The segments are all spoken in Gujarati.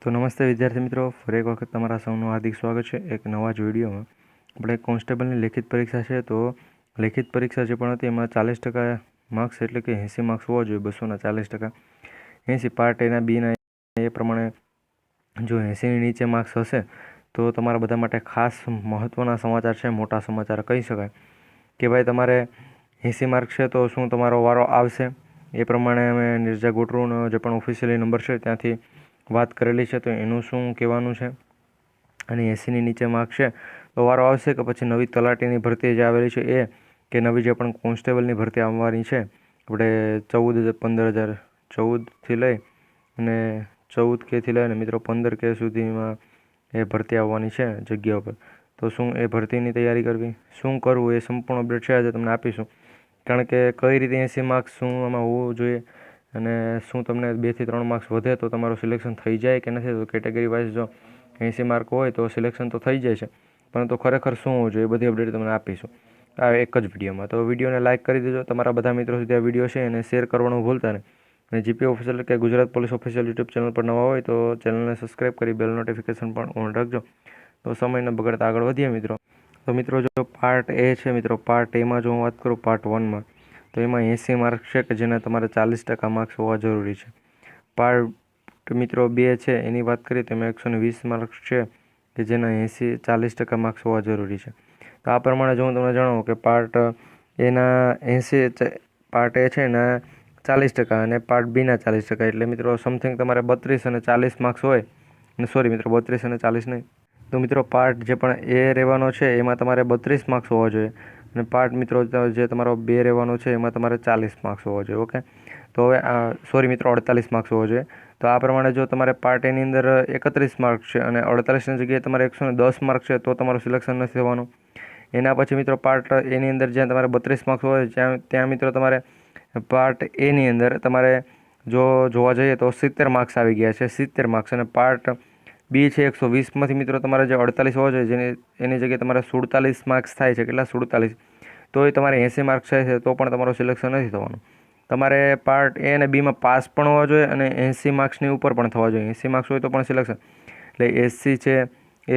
તો નમસ્તે વિદ્યાર્થી મિત્રો, ફરી એક વખત તમારા સૌનું હાર્દિક સ્વાગત છે એક નવા જ વિડીયોમાં. આપણે કોન્સ્ટેબલની લેખિત પરીક્ષા છે, તો લેખિત પરીક્ષા જે પણ હતી એમાં 40% માર્ક્સ એટલે કે 80 માર્ક્સ હોવા જોઈએ. 200 ના 40%, 80 પાર્ટ એના બીના. એ પ્રમાણે જો 80ની નીચે માર્ક્સ હશે તો તમારા બધા માટે ખાસ મહત્ત્વના સમાચાર છે, મોટા સમાચાર કહી શકાય કે ભાઈ તમારે 80 માર્ક્સ છે તો શું તમારો વારો આવશે. એ પ્રમાણે અમે નિર્જા ગોટરૂનો જે પણ ઓફિશિયલી નંબર છે ત્યાંથી વાત કરેલી છે, તો એનું શું કહેવાનું છે. અને 80ની નીચે માર્ક છે તો વારો આવશે કે પછી નવી તલાટીની ભરતી જે આવેલી છે એ, કે નવી જે પણ કોન્સ્ટેબલની ભરતી આવવાની છે આપણે 14,000 લઈ અને 14K લઈને મિત્રો 15K સુધીમાં એ ભરતી આવવાની છે જગ્યા ઉપર. તો શું એ ભરતીની તૈયારી કરવી, શું કરવું, એ સંપૂર્ણ અપડેટ છે આજે તમને આપીશું. કારણ કે કઈ રીતે 80 માર્ક્સ શું આમાં હોવું જોઈએ અને શું તમને 2 થી 3 માર્ક્સ વધે તો તમારું સિલેક્શન થઈ જાય કે નથી. તો કેટેગરી વાઇઝ જો 80 માર્ક હોય તો સિલેક્શન તો થઈ જાય છે, પરંતુ ખરેખર શું હોવું જોઈએ એ બધી અપડેટ તમને આપીશું આ એક જ વિડીયોમાં. તો વિડીયોને લાઇક કરી દેજો, તમારા બધા મિત્રો સુધી આ વિડીયો છે એને શેર કરવાનું ભૂલતા નહીં. અને જીપી ઓફિશિયલ કે Gujarat police official YouTube channel પર નવા હોય તો ચેનલને સબસ્ક્રાઈબ કરી બેલ નોટિફિકેશન પણ ઓન રાખજો. તો સમયને બગડતા આગળ વધીએ મિત્રો. તો મિત્રો જો પાર્ટ એ છે મિત્રો, પાર્ટ એમાં જો હું વાત કરું પાર્ટ 1માં, તો એમાં 80 માર્ક્સ છે કે જેના તમારે 40% માર્ક્સ હોવા જરૂરી છે. પાર્ટ મિત્રો 2 છે એની વાત કરીએ તો એમાં 120 માર્ક્સ છે કે જેના 40% માર્ક્સ હોવા જરૂરી છે. તો આ પ્રમાણે જો હું તમને જણાવું કે પાર્ટ એના 80, પાર્ટ એ છે એના 40% અને પાર્ટ બીના 40%, એટલે મિત્રો સમથિંગ તમારે 32 અને 40 માર્ક્સ હોય. સોરી મિત્રો, 32 અને 40 નહીં. તો મિત્રો પાર્ટ જે પણ એ રહેવાનો છે એમાં તમારે 32 માર્ક્સ હોવા જોઈએ અને પાર્ટ મિત્રો જે તમારો 2 રહેવાનો છે એમાં તમારે 40 માર્ક્સ હોવા જોઈએ. ઓકે, તો હવે સોરી મિત્રો 48 માર્ક્સ હોવા જોઈએ. તો આ પ્રમાણે જો તમારે પાર્ટ એની અંદર 31 માર્ક્સ છે અને 48ની જગ્યાએ તમારે 110 માર્ક્સ છે તો તમારું સિલેક્શન નથી થવાનું. એના પછી મિત્રો પાર્ટ એની અંદર જ્યાં તમારે 32 માર્ક્સ હોય ત્યાં મિત્રો તમારે પાર્ટ એની અંદર તમારે જો જોવા જઈએ તો 70 માર્ક્સ આવી ગયા છે, 70 માર્ક્સ. અને પાર્ટ બી છે 120માંથી મિત્રો તમારે જે 48 હોવા જોઈએ એની જગ્યાએ તમારે 47 માર્ક્સ થાય છે. કેટલા? 47. તો એ તમારે 80 માર્ક્સ થાય છે તો પણ તમારું સિલેક્શન નથી થવાનું. તમારે પાર્ટ એ અને બીમાં પાસ પણ હોવા જોઈએ અને 80 માર્ક્સની ઉપર પણ થવા જોઈએ. 80 માર્ક્સ હોય તો પણ સિલેક્શન. એટલે એસસી છે,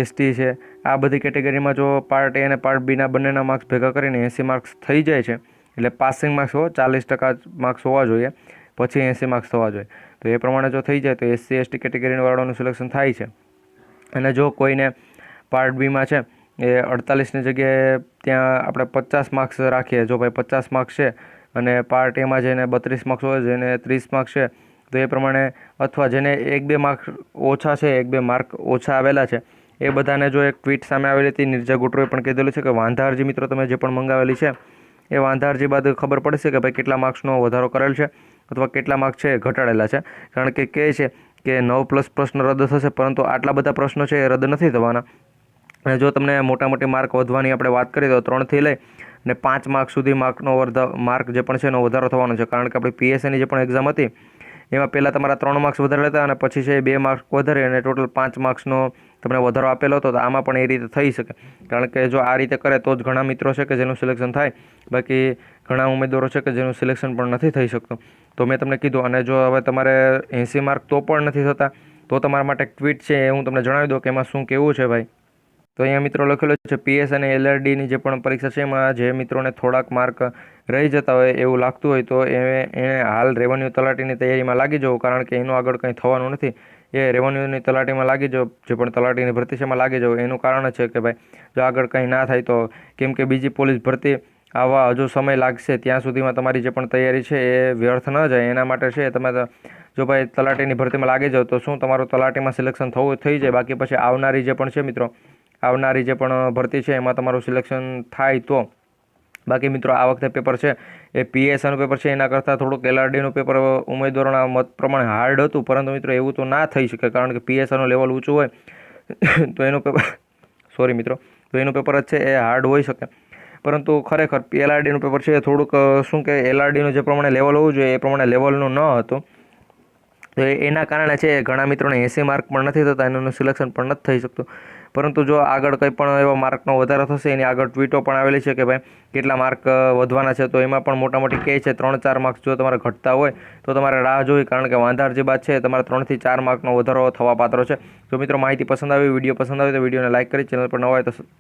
એસટી છે, આ બધી કેટેગરીમાં જો પાર્ટ એ અને પાર્ટ બીના બંનેના માર્ક્સ ભેગા કરીને 80 માર્ક્સ થઈ જાય છે, એટલે પાસિંગ માર્ક્સ 40% માર્ક્સ હોવા જોઈએ, પછી 80 માર્ક્સ થવા જોઈએ. તો એ પ્રમાણે જો થઈ જાય તો એસસી એસટી કેટેગરીવાળાનું સિલેક્શન થાય છે. અને જો કોઈને પાર્ટ બીમાં છે એ 48ની જગ્યાએ ત્યાં આપણે 50 માર્ક્સ રાખીએ, જો ભાઈ 50 માર્ક્સ છે અને પાર્ટ એમાં જેને 32 માર્ક્સ હોય, જેને 30 માર્ક્સ છે, તો એ પ્રમાણે અથવા જેને 1-2 માર્ક ઓછા છે, 1-2 માર્ક ઓછા આવેલા છે, એ બધાને જો એક ટ્વીટ સામે આવેલી હતી, નિર્જા ગોટરોએ પણ કીધેલું છે કે વાંધા અરજી મિત્રો તમે જે પણ મંગાવેલી છે એ વાંધા અરજી બાદ ખબર પડશે કે ભાઈ કેટલા માર્ક્સનો વધારો કરેલ છે અથવા કેટલા માર્ક્સ છે એ ઘટાડેલા છે. કારણ કે કહે છે કે 9+ પ્રશ્ન રદ થશે, પરંતુ આટલા બધા પ્રશ્નો છે એ રદ નથી થવાના. અને જો તમને મોટી માર્ક વધવાની આપણે વાત કરીએ તો 3થી લઈ અને 5 માર્ક સુધી માર્ક જે પણ છે એનો વધારો થવાનો છે. કારણ કે આપણી પીએસઆઈની જે પણ એક્ઝામ હતી એમાં પહેલાં તમારા 3 માર્ક્સ વધારે હતા અને પછી છે 2 માર્ક વધારે અને ટોટલ 5 માર્ક્સનો તમને વધારો આપેલો હતો. તો આમાં પણ એ રીતે થઈ શકે, કારણ કે જો આ રીતે કરે તો જ ઘણા મિત્રો છે કે જેનું સિલેક્શન થાય, બાકી ઘણા ઉમેદવારો છે કે જેનું સિલેક્શન પણ નથી થઈ શકતું. તો મેં તમને કીધું. અને જો હવે તમારે 80 માર્ક તો પણ નથી થતા તો તમારા માટે એક ટ્વીટ છે એ હું તમને જણાવી દઉં કે એમાં શું કહેવું છે ભાઈ. તો અહીંયા મિત્રો લખેલું છે પીએસ અને એલઆરડીની જે પણ પરીક્ષા છે એમાં જે મિત્રોને થોડાક માર્ક રહી જતા હોય એવું લાગતું હોય તો એને હાલ રેવન્યુ તલાટીની તૈયારીમાં લાગી જવું, કારણ કે એનું આગળ કંઈ થવાનું નથી. એ રેવન્યુની તલાટીમાં લાગી જાઓ, જે પણ તલાટીની ભરતી છે એમાં લાગી જાઓ. એનું કારણ છે કે ભાઈ જો આગળ કંઈ ના થાય તો, કેમ કે બીજી પોલીસ ભરતી આવવા હજુ સમય લાગશે, ત્યાં સુધીમાં તમારી જે પણ તૈયારી છે એ વ્યર્થ ન જાય એના માટે છે તમે જો ભાઈ તલાટીની ભરતીમાં લાગી જાઓ તો શું તમારું તલાટીમાં સિલેક્શન થઈ જાય. બાકી પછી આવનારી જે પણ છે મિત્રો, આવનારી જે પણ ભરતી છે એમાં તમારું સિલેક્શન થાય તો. બાકી મિત્રો આ વખતે પેપર છે એ પીએસઆઈનું પેપર છે એના કરતાં થોડુંક એલઆરડીનું પેપર ઉમેદવારોના મત પ્રમાણે હાર્ડ હતું, પરંતુ મિત્રો એવું તો ના થઈ શકે, કારણ કે પીએસઆઈનું લેવલ ઊંચું હોય તો એનું પેપર સોરી મિત્રો, તો એનું પેપર જ છે એ હાર્ડ હોઈ શકે. પરંતુ ખરેખર એલઆરડીનું પેપર છે એ થોડુંક શું કે એલઆરડીનું જે પ્રમાણે લેવલ હોવું જોઈએ એ પ્રમાણે લેવલનું ન હતું. તો એના કારણે છે ઘણા મિત્રોને 80 માર્ક પણ નથી થતા, એનું સિલેક્શન પણ નથી થઈ શકતું. પરંતુ જો આગળ કંઈ પણ એવો માર્કનો વધારો થશે, એની આગળ ટ્વીટો પણ આવેલી છે કે ભાઈ કેટલા માર્ક વધવાના છે, તો એમાં પણ મોટામોટી કહે છે 3-4 માર્ક્સ જો તમારે ઘટતા હોય તો તમારે રાહ જોવી, કારણ કે વાંધાર જે બાદ છે તમારે 3 થી 4 માર્કનો વધારો થવા પાત્ર છે. જો મિત્રો માહિતી પસંદ આવી, વિડીયો પસંદ આવે તો વિડીયોને લાઇક કરી, ચેનલ પર નવા હોય તો